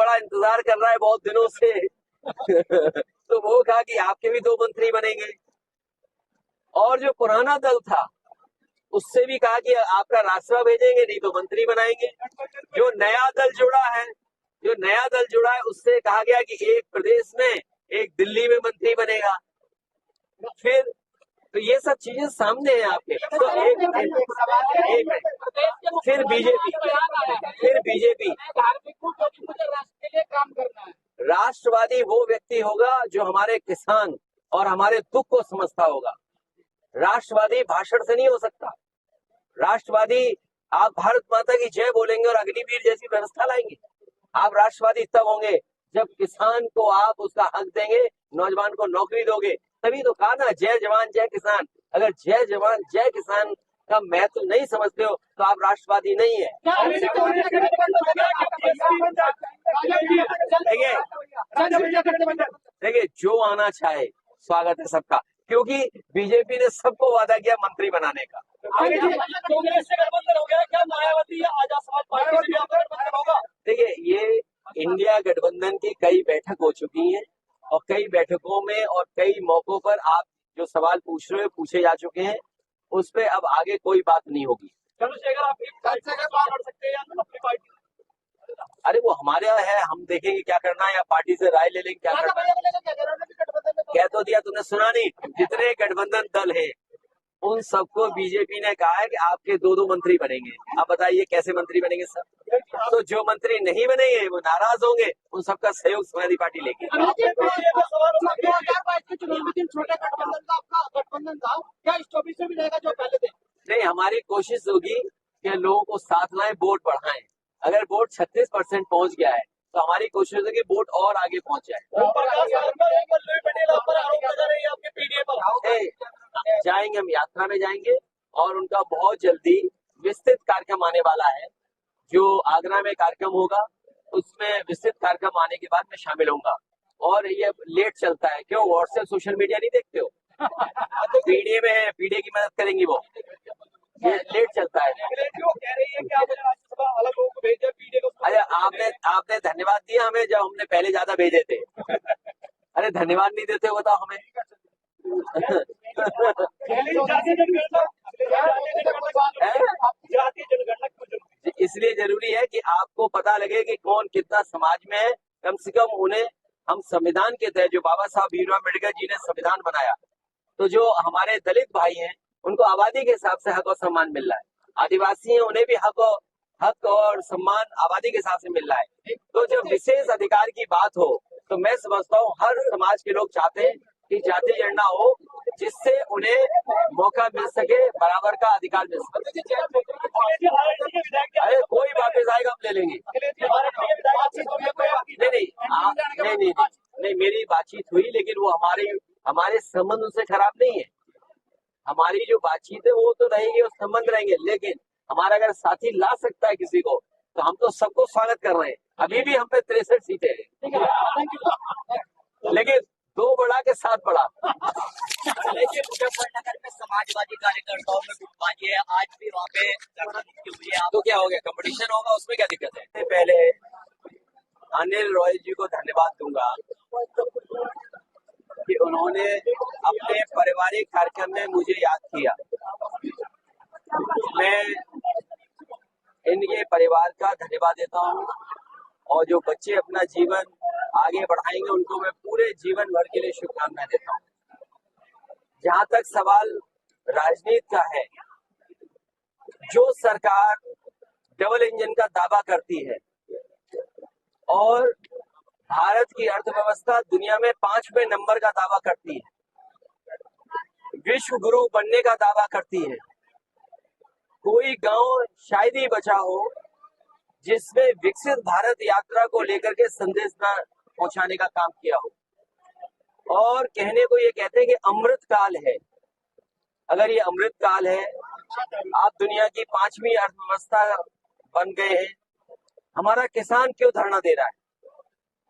बड़ा इंतजार कर रहा है बहुत दिनों से तो वो कहा कि आपके भी 2 मंत्री बनेंगे। और जो पुराना दल था उससे भी कहा कि आपका रास्ता भेजेंगे, नहीं तो मंत्री बनाएंगे। जो नया दल जुड़ा है उससे कहा गया कि एक प्रदेश में, एक दिल्ली में मंत्री बनेगा। फिर तो ये सब चीजें सामने हैं आपके। तो फिर बीजेपी राष्ट्रवादी वो व्यक्ति होगा जो हमारे किसान और हमारे दुख को समझता होगा। राष्ट्रवादी भाषण से नहीं हो सकता। राष्ट्रवादी, आप भारत माता की जय बोलेंगे और अग्निवीर जैसी व्यवस्था लाएंगे। आप राष्ट्रवादी तब होंगे जब किसान को आप उसका हक देंगे, नौजवान को नौकरी दोगे। तभी तो कहा ना, जय जवान जय किसान। अगर जय जवान जय किसान का महत्व नहीं समझते हो तो आप राष्ट्रवादी नहीं है। देखिए, जो आना चाहे स्वागत है सबका, क्योंकि बीजेपी ने सबको वादा किया मंत्री बनाने का। कांग्रेस से गठबंधन हो गया क्या? मायावती आजाद समाज पार्टी से गठबंधन होगा? देखिए, ये इंडिया गठबंधन की कई बैठक हो चुकी हैं और कई बैठकों में और कई मौकों पर आप जो सवाल पूछ रहे हो पूछे जा चुके हैं। उस पे अब आगे कोई बात नहीं होगी। चंद्रशेखर आप लड़ सकते हैं अपनी पार्टी? अरे वो हमारे यहाँ है, हम देखेंगे क्या करना है, या पार्टी से राय ले लेंगे क्या करना है। कह तो दिया, तुमने सुना नहीं? जितने गठबंधन दल है उन सबको बीजेपी ने कहा है कि आपके 2-2 मंत्री बनेंगे। अब बताइए कैसे मंत्री बनेंगे सब? तो जो मंत्री नहीं बनेंगे वो नाराज होंगे, उन सबका सहयोग समाजवादी पार्टी लेगी। 2022 के चुनाव में छोटे गठबंधन का आपका गठबंधन था, क्या इस 24 में भी रहेगा जो पहले थे? नहीं, हमारी कोशिश होगी कि लोगों को साथ लाएं, वोट बढ़ाएं। अगर वोट 36% पहुंच गया है तो हमारी कोशिश होगी कि वोट और आगे पहुंच जाए। जाएंगे, हम यात्रा में जाएंगे और उनका बहुत जल्दी विस्तृत कार्यक्रम आने वाला है। जो आगरा में कार्यक्रम होगा उसमें विस्तृत कार्यक्रम आने के बाद मैं शामिल होऊंगा। और ये लेट चलता है, क्यों? व्हाट्सएप सोशल मीडिया नहीं देखते हो? पीडीए में है, पीडीए की मदद करेंगी वो। ये लेट चलता है। अरे आपने धन्यवाद दिया हमें जब हमने पहले ज्यादा भेजे थे। अरे धन्यवाद नहीं देते हो बताओ हमें। इसलिए जरूरी है कि आपको पता लगे कि कौन कितना समाज में है। कम से कम उन्हें हम संविधान के तहत, जो बाबा साहब भीमराव अम्बेडकर जी ने संविधान बनाया, तो जो हमारे दलित भाई हैं उनको आबादी के हिसाब से हक और सम्मान मिल रहा है। आदिवासी हैं, उन्हें भी हक और सम्मान आबादी के हिसाब से मिल रहा है। तो जब विशेष अधिकार की बात हो तो मैं समझता हूँ हर समाज के लोग चाहते हैं कि जाति जनगणना हो, जिससे उन्हें मौका मिल सके, बराबर का अधिकार मिल सके। अरे कोई वापस आएगा हम ले लेंगे। नहीं, मेरी बातचीत हुई, लेकिन वो हमारे संबंध उनसे खराब नहीं है। हमारी जो बातचीत है वो तो रहेगी और संबंध रहेंगे, लेकिन हमारा अगर साथी ला सकता है किसी को तो हम तो सबको स्वागत कर रहे हैं। अभी भी हम पे 63 सीटें हैं, लेकिन 2 बड़ा के 7 बड़ा। देखिए, मुजफ्फरनगर में समाजवादी कार्यकर्ताओं में गुटबाजी है, आज भी वहाँ पे तो क्या हो गया? कंपटीशन होगा, उसमें क्या दिक्कत है? पहले अनिल रॉय जी को धन्यवाद दूंगा कि उन्होंने अपने पारिवारिक कार्यक्रम में मुझे याद किया। मैं इनके परिवार का धन्यवाद देता हूँ, और जो बच्चे अपना जीवन आगे बढ़ाएंगे उनको मैं पूरे जीवन भर के लिए शुभकामनाएं देता हूँ। जहाँ तक सवाल राजनीति का है, जो सरकार डबल इंजन का दावा करती है और भारत की अर्थव्यवस्था दुनिया में 5वें नंबर का दावा करती है, विश्व गुरु बनने का दावा करती है, कोई गांव शायद ही बचा हो जिसमें विकसित भारत यात्रा को लेकर के संदेश न पहुंचाने का काम किया हो। और कहने को ये कहते हैं कि अमृत काल है। अगर ये अमृत काल है, आप दुनिया की 5वीं अर्थव्यवस्था बन गए हैं, हमारा किसान क्यों धरना दे रहा है?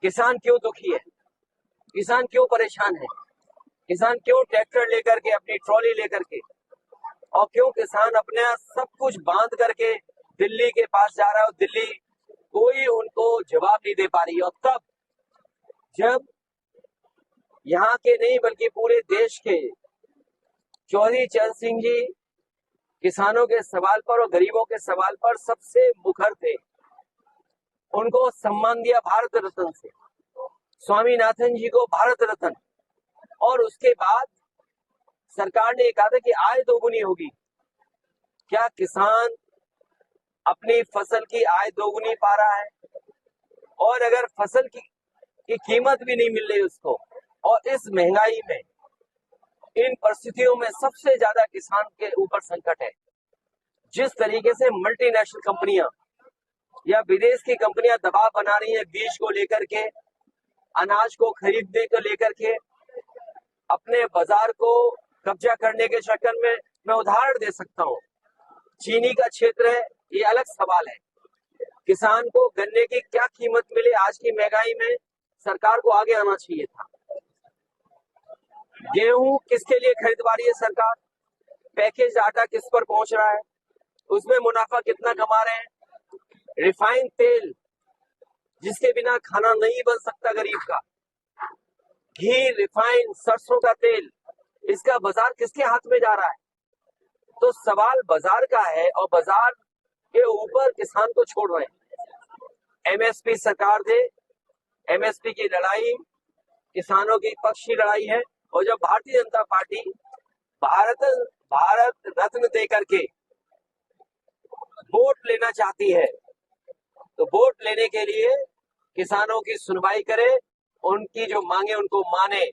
किसान क्यों दुखी है? किसान क्यों परेशान है? किसान क्यों ट्रैक्टर लेकर के, अपनी ट्रॉली लेकर के, और क्यों किसान अपने सब कुछ बांध करके दिल्ली के पास जा रहा है और दिल्ली कोई उनको जवाब नहीं दे पा रही। और तब जब यहाँ के नहीं बल्कि पूरे देश के चौधरी चरण सिंह जी किसानों के सवाल पर और गरीबों के सवाल पर सबसे मुखर थे, उनको सम्मान दिया भारत रत्न से, स्वामीनाथन जी को भारत रत्न। और उसके बाद सरकार ने कहा था कि आय दोगुनी होगी। क्या किसान अपनी फसल की आय दोगुनी पा रहा है? और अगर फसल की कीमत भी नहीं मिल रही उसको, और इस महंगाई में, इन परिस्थितियों में सबसे ज्यादा किसान के ऊपर संकट है। जिस तरीके से मल्टीनेशनल कंपनियां या विदेश की कंपनियां दबाव बना रही हैं बीज को लेकर के, अनाज को खरीदने को लेकर के, अपने बाजार को कब्जा करने के चक्कर में, मैं उदाहरण दे सकता हूं, चीनी का क्षेत्र है, ये अलग सवाल है। किसान को गन्ने की क्या कीमत मिले आज की महंगाई में, सरकार को आगे आना चाहिए था। गेहूं किसके लिए खरीदवा रही है सरकार? पैकेज आटा किस पर पहुंच रहा है? उसमें मुनाफा कितना कमा रहे हैं? रिफाइंड तेल जिसके बिना खाना नहीं बन सकता गरीब का, घी, रिफाइंड, सरसों का तेल, इसका बाजार किसके हाथ में जा रहा है? तो सवाल बाजार का है और बाजार के ऊपर किसान को छोड़ रहे हैं। एमएसपी सरकार दे, एमएसपी की लड़ाई किसानों की पक्ष की लड़ाई है। और जब भारतीय जनता पार्टी भारत रत्न दे करके वोट लेना चाहती है, तो वोट लेने के लिए किसानों की सुनवाई करे, उनकी जो मांगे उनको माने,